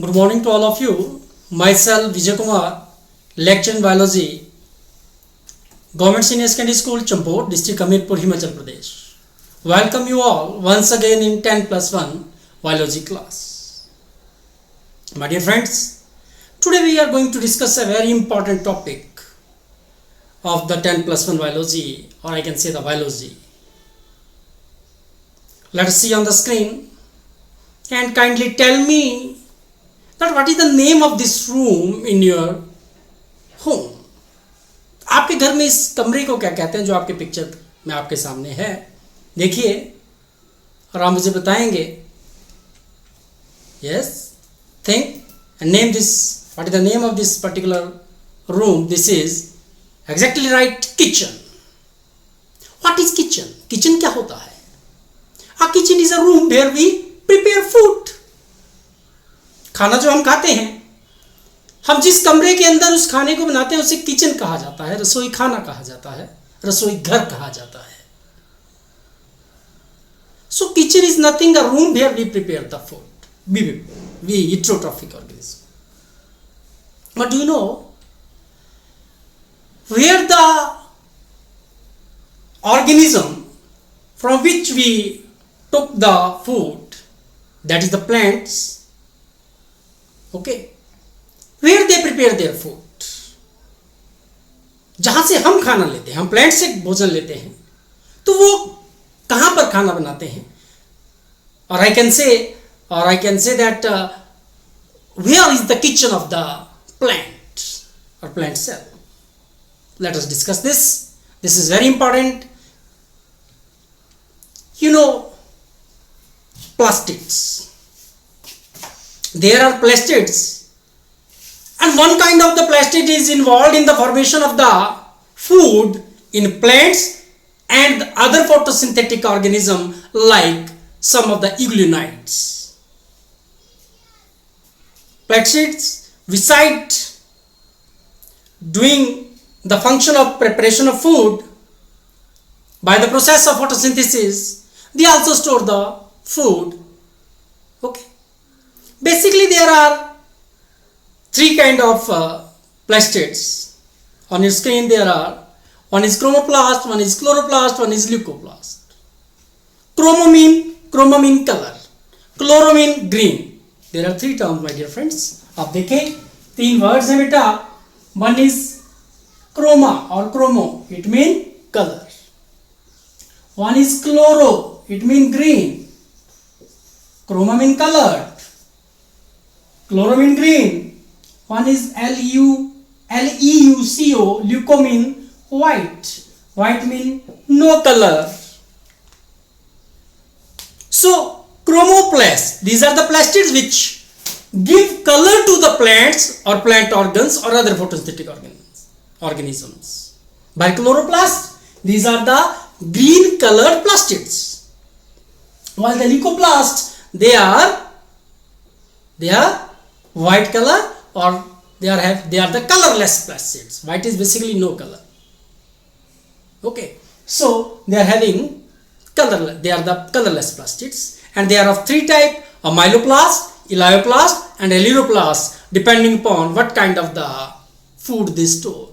Good morning to all of you. Myself Vijay Kumar, lecturer in biology, Government Senior Secondary School, Champot, District Hamirpur, Himachal Pradesh. Welcome you all once again in 10+1 biology class. My dear friends, today we are going to discuss a very important topic of the 10+1 biology, or I can say the biology. Let us see on the screen and kindly tell me that what is the name of this room in your home. आपके घर में इस कमरे को क्या कहते हैं जो आपके पिक्चर में आपके सामने है. देखिए और आप मुझे बताएंगे. Yes, think and name this. What is the name of this particular room? This is exactly right, kitchen. What is kitchen? Kitchen क्या होता है? A kitchen is a room where we prepare food. खाना जो हम खाते हैं, हम जिस कमरे के अंदर उस खाने को बनाते हैं उसे किचन कहा जाता है, रसोई खाना कहा जाता है, रसोई घर कहा जाता है. So kitchen is nothing a room where we prepare the food. We heterotrophic organism. But do you know where the organism from which we took the food, that is the plants, okay, where they prepare their food, जहां से हम खाना लेते हैं, हम plant से भोजन लेते हैं, तो वो कहां पर खाना बनाते हैं. और I can say that where is the kitchen of the plant or plant cell. Let us discuss this. This is very important. You know, plastids. There are plastids, and one kind of the plastid is involved in the formation of the food in plants and other photosynthetic organism like some of the euglenids. Plastids, besides doing the function of preparation of food by the process of photosynthesis, they also store the food. Okay. Basically, there are three kind of plastids. On your screen there are, one is chromoplast, one is chloroplast, one is leucoplast. Chroma mean color, chloro mean green. There are three terms, my dear friends. आप देखें, तीन words हैं बेटा. One is chroma or chromo, it mean color. One is chloro, it mean green. Chroma mean colored. Chloro mean green. One is leuco, leuco mean white. White mean no color. So chromoplasts, these are the plastids which give color to the plants or plant organs or other photosynthetic organisms. By chloroplast, these are the green colored plastids. While the leucoplast, they are white color, or they are the colorless plastids. White is basically no color. Okay, so they are having color. They are the colorless plastids, and they are of three type: a myeloplast, elioplast, and erythroplast, depending upon what kind of the food they store.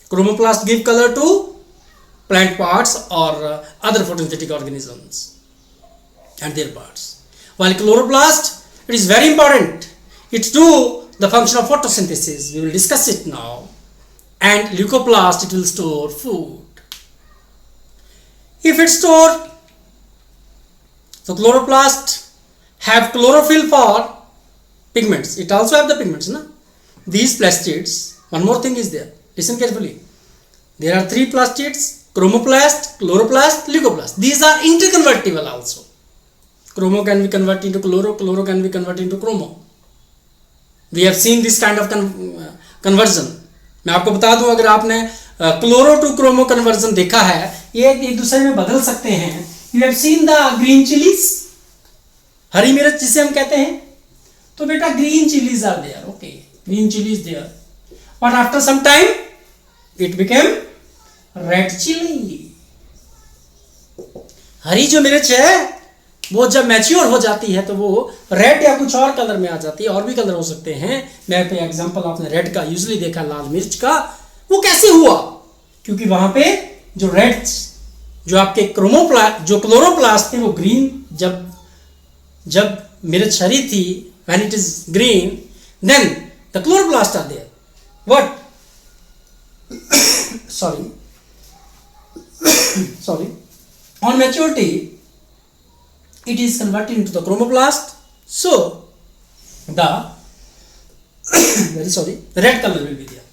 Chromoplast give color to plant parts or other photosynthetic organisms and their parts. While chloroplast, it is very important. It do the function of photosynthesis. We will discuss it now. And leucoplast, it will store food. If it store, so chloroplast have chlorophyll for pigments. It also have the pigments, na? These plastids, one more thing is there. Listen carefully. There are three plastids: chromoplast, chloroplast, leucoplast. These are interconvertible also. Chromo can be converted into chloro, chloro can be converted into chromo. We have seen this kind of conversion. मैं आपको बता दूं, अगर आपने chloro two chromo conversion देखा है, ये एक दूसरे में बदल सकते हैं. You have seen the green chilies, हरी मिर्च जिसे हम कहते हैं. तो बेटा green chilies are there, okay, green chilies there. But after some time, it became red chili. हरी जो मिर्च है वो जब मैच्योर हो जाती है तो वो रेड या कुछ और कलर में आ जाती है, और भी कलर हो सकते हैं। मैं पे एग्जांपल आपने रेड का यूजुअली देखा, लाल मिर्च का। वो कैसे हुआ? क्योंकि वहां पे जो रेड, जो आपके जो क्लोरोप्लास्ट थे वो ग्रीन, जब मिर्च हरी थी, when it is green, then the chloroplast are there, what sorry on maturity it is converted into the chromoplast, so the red color will be there.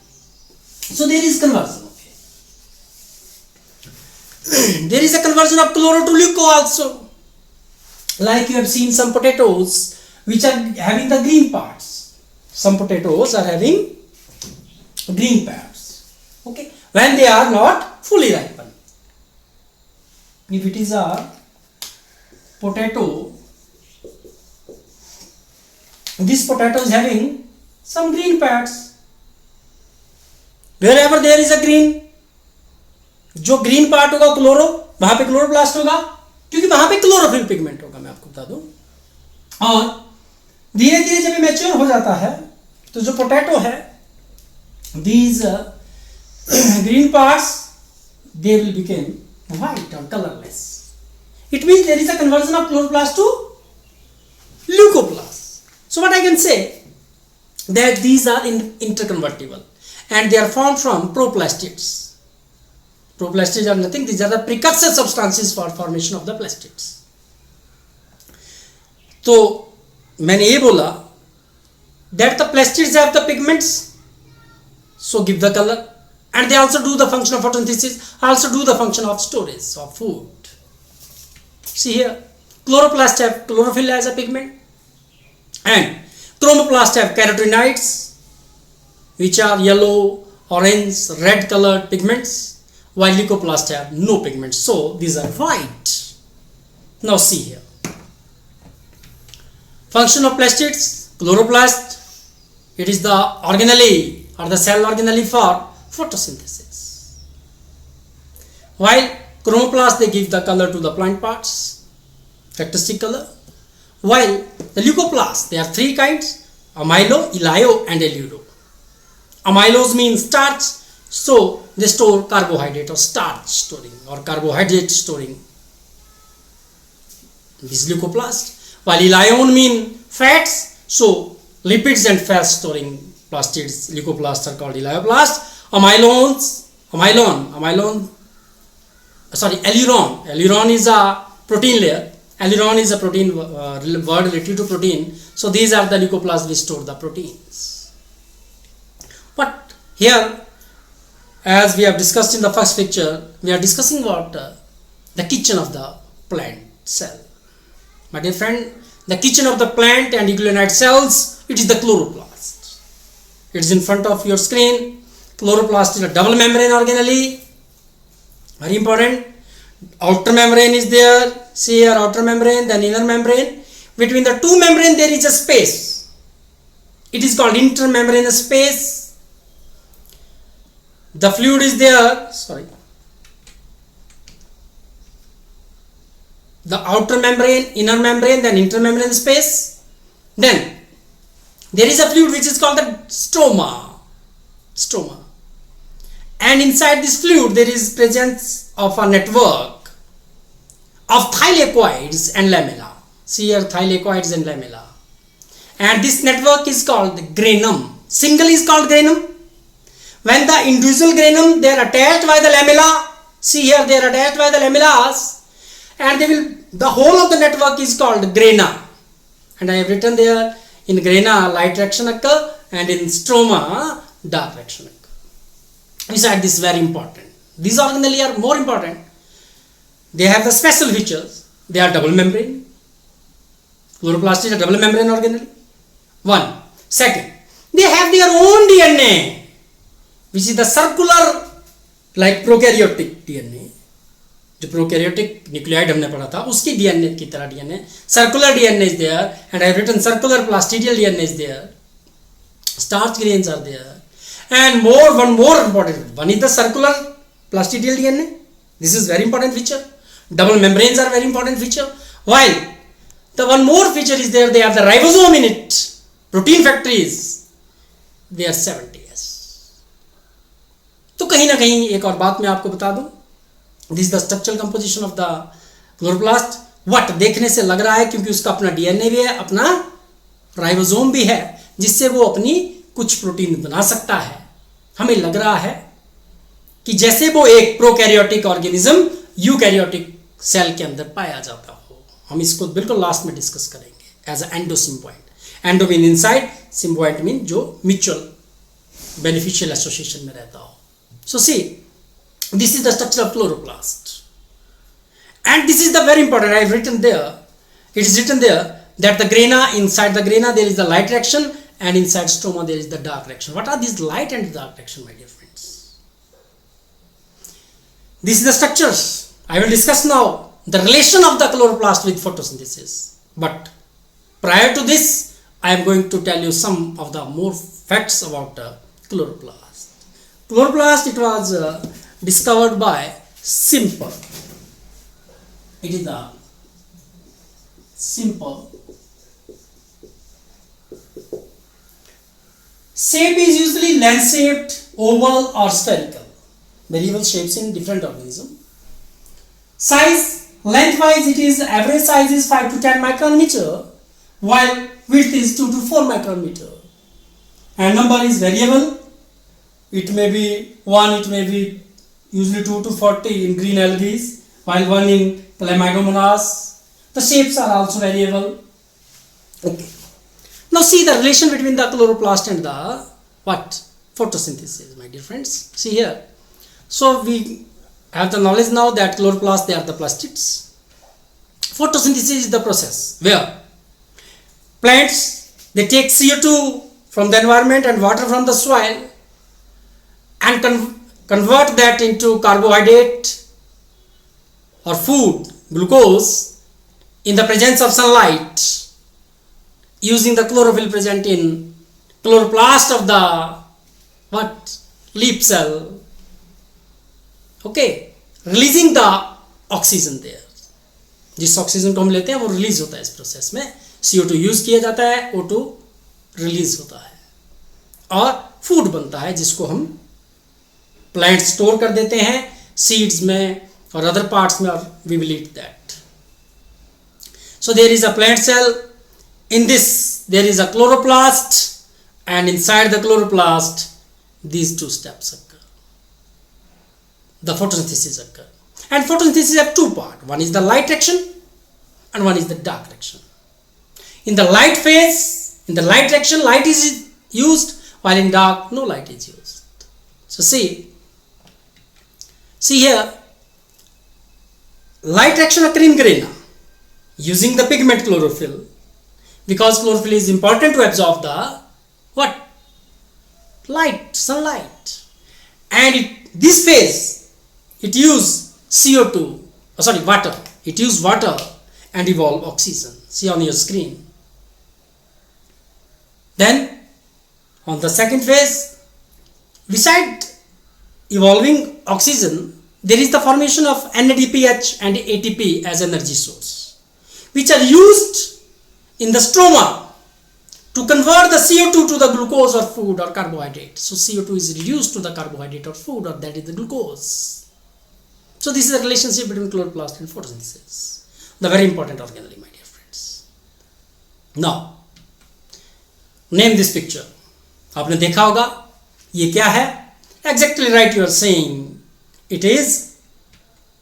So there is conversion, there is a conversion of chloro to leuco also, like you have seen some potatoes which are having the green parts. Some potatoes are having green parts, okay, when they are not fully ripened. If it is a potato, this potato is having some green parts. Wherever there is a green, जो green part होगा chloro, वहां पे chloroplast होगा, क्योंकि वहां पे chlorophyll pigment होगा। मैं आपको बता दूं। और धीरे धीरे जब मैच्योर हो जाता है तो जो पोटैटो है, these green parts, they will become white or colorless. It means there is a conversion of chloroplast to leucoplast. So what I can say, that these are interconvertible and they are formed from proplastids. Proplastids are nothing, these are the precursor substances for formation of the plastids. तो मैंने ये बोला that the plastids have the pigments, so give the color, and they also do the function of photosynthesis, also do the function of storage of food. See here, chloroplast have chlorophyll as a pigment, and chromoplast have carotenoids, which are yellow, orange, red colored pigments, while leucoplast have no pigments, so these are white. Now see here, function of plastids. Chloroplast, it is the organelle or the cell organelle for photosynthesis, while chromoplast, they give the color to the plant parts, characteristic color, while the leucoplast, there are three kinds: amylo, elio and eluro. Amylose means starch, so they store carbohydrate or starch storing or carbohydrate storing, this leucoplast, while elione mean fats, so lipids and fat storing plastids, leucoplasts are called elioplast. Aileron is a protein layer. Aileron is a protein word related to protein, so these are the leucoplasts which store the proteins. But here, as we have discussed in the first picture, we are discussing about the kitchen of the plant cell. My dear friend, the kitchen of the plant and eukaryotic cells, it is the chloroplast. It is in front of your screen. Chloroplast is a double membrane organelle, very important. Outer membrane is there, see here, outer membrane, then inner membrane. Between the two membrane there is a space, it is called intermembranous space. The fluid is there, the outer membrane, inner membrane, then intermembranous space. Then there is a fluid which is called the stroma, and inside this fluid there is presence of a network of thylakoids and lamella. See here, thylakoids and lamella, and this network is called the granum. Single is called granum. When the individual granum, they are attached by the lamella, see here, they are attached by the lamellas, and the whole of the network is called grana, and I have written there, in grana light reaction occur and in stroma dark reaction occur. Besides, this is very important. These organelle are more important. They have the special features. They are double membrane. Chloroplast is a double membrane organelle. One. Second, they have their own DNA, which is the circular, like prokaryotic DNA. जो prokaryotic nucleoid हमने पढ़ा था, उसकी DNA की तरह DNA, circular DNA is there, and I have written circular plastidial DNA is there. Starch grains are there, and one more important one is the circular plastidial DNA. This is very important feature. Double membranes are very important feature. While The one more feature is there, they have the ribosome in it. Protein factories, they are 70s. तो कहीं ना कहीं एक और बात मैं आपको बता दूं, this is the structural composition of the chloroplast. What देखने से लग रहा है, क्योंकि उसका अपना डीएनए भी है, अपना राइबोसोम भी है, जिससे वो अपनी कुछ प्रोटीन बना सकता है. हमें लग रहा है कि जैसे वो एक प्रोकैरियोटिक ऑर्गेनिज्म यूकैरियोटिक सेल के अंदर पाया जाता हो. हम इसको बिल्कुल लास्ट में डिस्कस करेंगे as a endosymbiont. Endo mean inside, symbiont mean जो म्यूचुअल बेनिफिशियल एसोसिएशन में रहता हो. So see, this is the structure of chloroplast. And this is the very important, I have written there, it is written there that the grana, inside the grana there is the light reaction and inside stroma there is the dark reaction. What are these light and dark reaction, my dear friends? This is the structures. I will discuss now the relation of the chloroplast with photosynthesis. But prior to this, I am going to tell you some of the more facts about the chloroplast. Chloroplast, it was discovered by Simple. It is a simple. Shape is usually lens-shaped, oval or spherical. Variable shapes in different organisms. Size, lengthwise, it is average size is 5 to 10 micrometer, while width is 2 to 4 micrometer. And number is variable. It may be 1, it may be usually 2 to 40 in green algae, while 1 in Chlamydomonas. The shapes are also variable. Okay. Now see the relation between the chloroplast and the what? Photosynthesis, my dear friends. See here. So we have the knowledge now that chloroplast, they are the plastids. Photosynthesis is the process where plants, they take CO2 from the environment and water from the soil and convert that into carbohydrate or food, glucose, in the presence of sunlight, using the chlorophyll present in chloroplast of the what? Leaf cell. Okay, releasing the oxygen there. जिस oxygen को हम लेते हैं वो release होता है इस process में. CO2 यूज किया जाता है, O2 रिलीज होता है और फूड बनता है जिसको हम प्लांट स्टोर कर देते हैं सीड्स में or other parts में, or we will eat that. So there is a plant cell. In this there is a chloroplast, and inside the chloroplast these two steps occur. The photosynthesis occur. And photosynthesis have two parts. One is the light reaction and one is the dark reaction. In the light phase, in the light reaction, light is used, while in dark no light is used. So see here, light reaction occur in grana using the pigment chlorophyll, because chlorophyll is important to absorb the what? Light, sunlight. And this phase, it use CO2, water. It use water and evolve oxygen. See on your screen. Then on the second phase, beside evolving oxygen, there is the formation of NADPH and ATP as energy source, which are used in the stroma to convert the CO2 to the glucose or food or carbohydrate. So CO2 is reduced to the carbohydrate or food, or that is the glucose. So this is the relationship between chloroplast and photosynthesis, the very important organelle, my dear friends. Now name this picture. आपने देखा होगा ये क्या है? Exactly right, you are saying. It is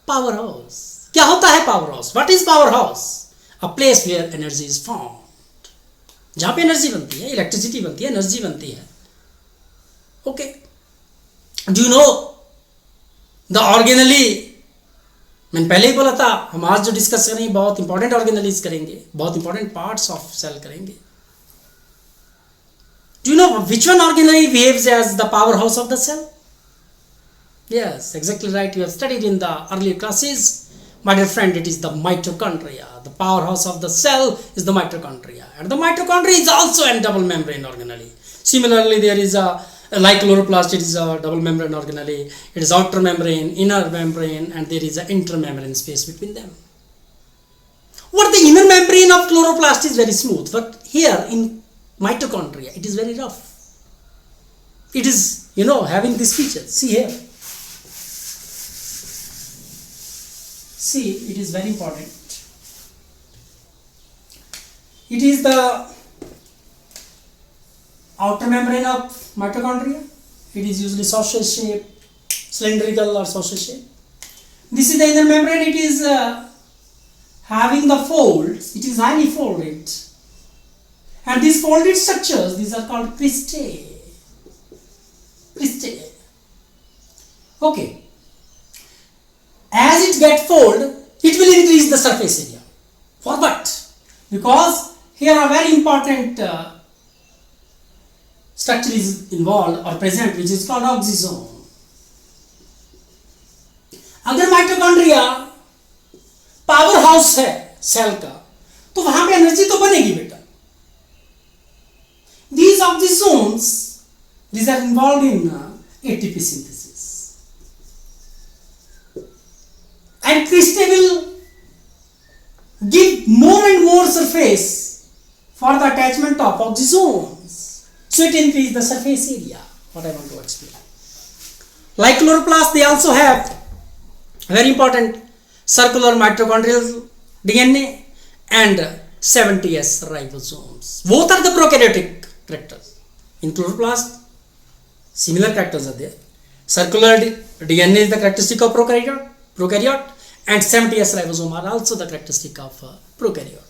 powerhouse. क्या होता है powerhouse? What is powerhouse? A place where energy is formed. जहाँ पे एनर्जी बनती है, इलेक्ट्रिसिटी बनती है, एनर्जी बनती है. Okay. Do you know the organelle? मैंने पहले ही बोला था, हम आज जो डिस्कस करेंगे बहुत इंपॉर्टेंट ऑर्गेनलीज करेंगे, बहुत इंपॉर्टेंट पार्ट्स ऑफ सेल करेंगे. Do you know which one organelle behaves as the powerhouse of the cell? Yes, exactly right. You have studied in the earlier classes. My dear friend, it is the mitochondria. The powerhouse of the cell is the mitochondria. And the mitochondria is also a double membrane organelle. Similarly, there is like chloroplast, it is a double membrane organelle. It is outer membrane, inner membrane, and there is an intermembrane space between them. What the inner membrane of chloroplast is very smooth, but here in mitochondria it is very rough. It is, having this feature. See here. See, it is very important. It is the outer membrane of mitochondria. It is usually sausage shape, cylindrical or sausage shape. This is the inner membrane. It is having the folds. It is highly folded. And these folded structures, these are called cristae. Cristae. Okay. As it gets folded, it will increase the surface area. For what? Because here a very important structure is involved or present, which is called oxysome. अगर mitochondria power house है cell का, तो वहां पे energy तो बनेगी बेटा. These oxysomes, these are involved in ATP synthesis. And cristae will give more and more surface for the attachment of oxysomes. So it increases the surface area. What I want to explain. Like chloroplast, they also have very important circular mitochondrial DNA and 70S ribosomes. Both are the prokaryotic characters. In chloroplast, similar characters are there. Circular DNA is the characteristic of prokaryote, and 70S ribosome are also the characteristic of prokaryote.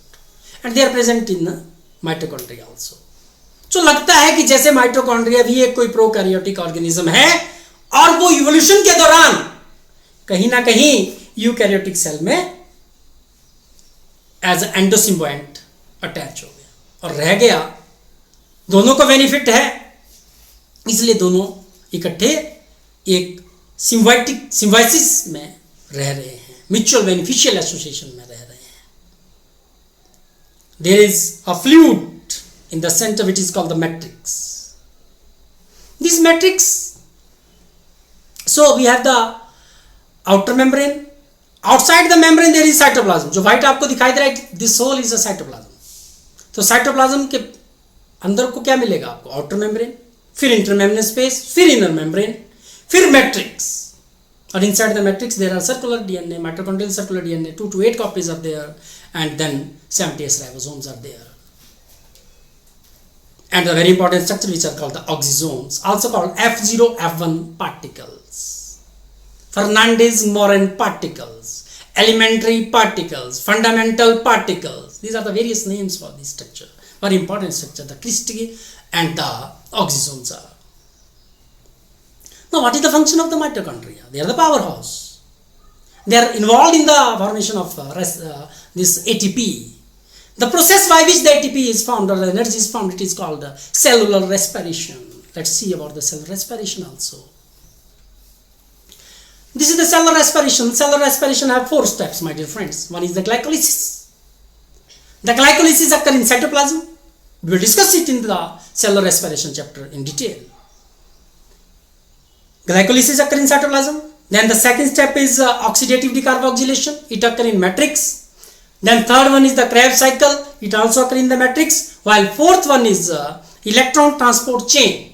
And they are present in mitochondria also. तो लगता है कि जैसे mitochondria भी एक कोई prokaryotic organism है और वो इवोल्यूशन के दौरान कहीं ना कहीं यूकैरियोटिक सेल में एज एंडोसिम्बायंट अटैच हो गया और रह गया. दोनों को बेनिफिट है, इसलिए दोनों इकट्ठे एक सिम्बायोसिस में रह रहे हैं, म्यूचुअल बेनिफिशियल एसोसिएशन में रह रहे हैं. There is a fluid in the center, which is called the matrix. This matrix, so we have the outer membrane. Outside the membrane there is cytoplasm. जो white आपको दिखाई दे रहा है, this whole is a cytoplasm. तो cytoplasm के अंदर को क्या मिलेगा आपको? outer membrane, फिर intermembrane space, फिर inner membrane, फिर matrix. और inside the matrix there are circular DNA, mitochondrial circular DNA, 2 to 8 copies are there, and then 70S ribosomes are there. And the very important structure which are called the oxysomes, also called F0, F1 particles, Fernandez-Morin particles, elementary particles, fundamental particles. These are the various names for this structure. Very important structure, the cristae and the oxysomes are. Now, what is the function of the mitochondria? They are the powerhouse. They are involved in the formation of this ATP. The process by which the ATP is formed or the energy is formed, it is called cellular respiration. Let's see about the cellular respiration also. This is the cellular respiration. Cellular respiration have 4 steps, my dear friends. One is the glycolysis. The glycolysis occurs in cytoplasm. We will discuss it in the cellular respiration chapter in detail. Glycolysis occurs in cytoplasm. Then the second step is oxidative decarboxylation. It occurs in matrix. Then third one is the Krebs cycle. It also occurs in the matrix. While fourth one is electron transport chain.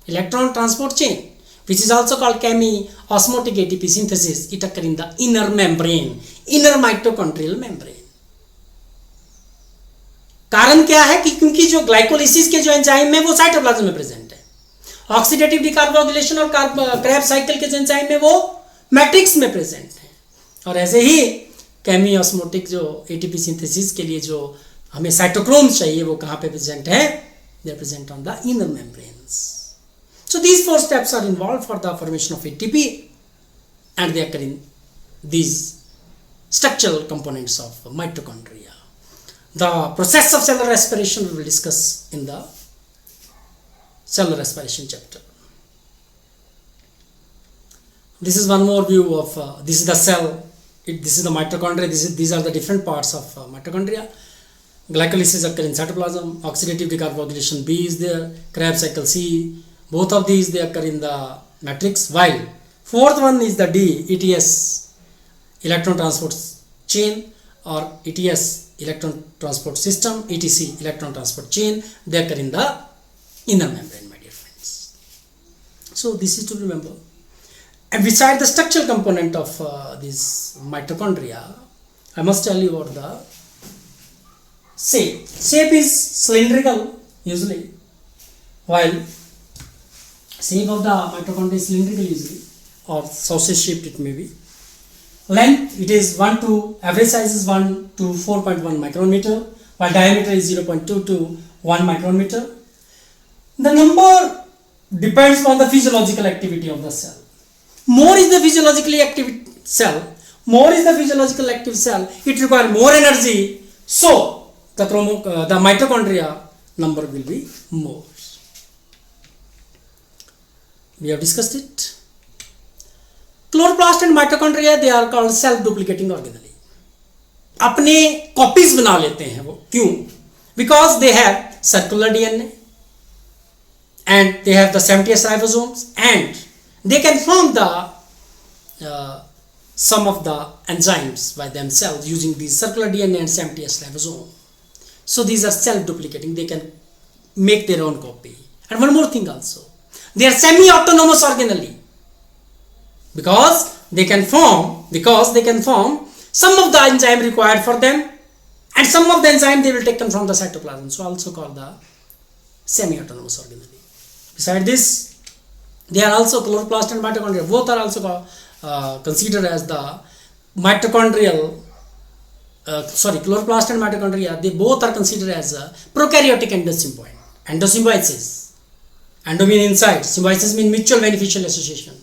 Electron transport chain, which is also called chemi-osmotic ATP synthesis. It occurs in the inner membrane, inner mitochondrial membrane. कारण क्या है कि क्योंकि जो glycolysis के जो enzyme है वो साइटोप्लाज्म में प्रेजेंट है. ऑक्सीडेटिव डिकार्बोक्सिलेशन और क्रेब्स साइकिल के जो एंजाइम है वो मैट्रिक्स में प्रेजेंट है. और ऐसे ही केमी ऑस्मोटिक जो एटीपी सिंथेसिस के लिए जो हमें साइटोक्रोम्स चाहिए वो कहाँ पे प्रेजेंट है? They are present on the inner membranes. So these 4 steps are involve for the formation of ATP and they occur in these structural components of mitochondria. The process of cellular respiration we will discuss in the cellular respiration chapter. This is one more view of this is the cell. This is the mitochondria. These are the different parts of mitochondria. Glycolysis occurs in cytoplasm. Oxidative decarboxylation B is there. Krebs cycle C. Both of these they occur in the matrix. While fourth one is the D, ETS, electron transport chain, or ETS, electron transport system, ETC, electron transport chain, they occur in the inner membrane, my dear friends. So this is to remember. And beside the structural component of this mitochondria, I must tell you about the shape. Shape is cylindrical usually, while shape of the mitochondria is cylindrical usually, or sausage shaped it may be. Length, it is 1 to, average size is 1 to 4.1 micrometer, while diameter is 0.2 to 1 micrometer. The number depends on the physiological activity of the cell. More is the physiologically active cell, it requires more energy, so the mitochondria number will be more. We have discussed it. Chloroplast and mitochondria, they are called self-duplicating organelle. अपने copies बना लेते हैं वो, क्यों? Because they have circular DNA and they have the 70S ribosomes and they can form the some of the enzymes by themselves using these circular DNA and 70S ribosome. So these are self-duplicating. They can make their own copy. And one more thing also, they are semi-autonomous organelle because they can form some of the enzyme required for them, and some of the enzyme they will take them from the cytoplasm. So also called the semi-autonomous organelle. Beside this, they are also chloroplast and mitochondria. Both are also considered as the mitochondrial. Chloroplast and mitochondria. They both are considered as a prokaryotic endosymbiote. Endosymbiosis. Endo mean inside. Symbiosis mean mutual beneficial association.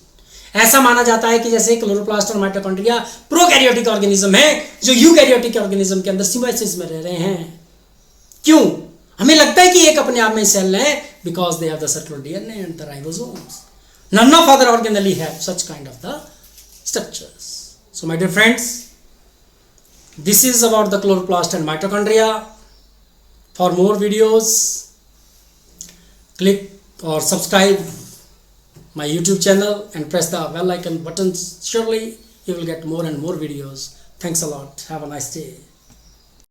ऐसा माना जाता है कि जैसे chloroplast और mitochondria prokaryotic organism है जो eukaryotic organism के अंदर सिम्बायोसिस में रह रहे हैं. क्यों? हमें लगता है कि एक अपने आप में सेल है, because they have the circular DNA and the ribosomes. None of other organelle have such kind of the structures. So my dear friends, this is about the chloroplast and mitochondria. For more videos, click or subscribe my YouTube channel and press the bell icon button. Surely you will get more and more videos. Thanks a lot. Have a nice day.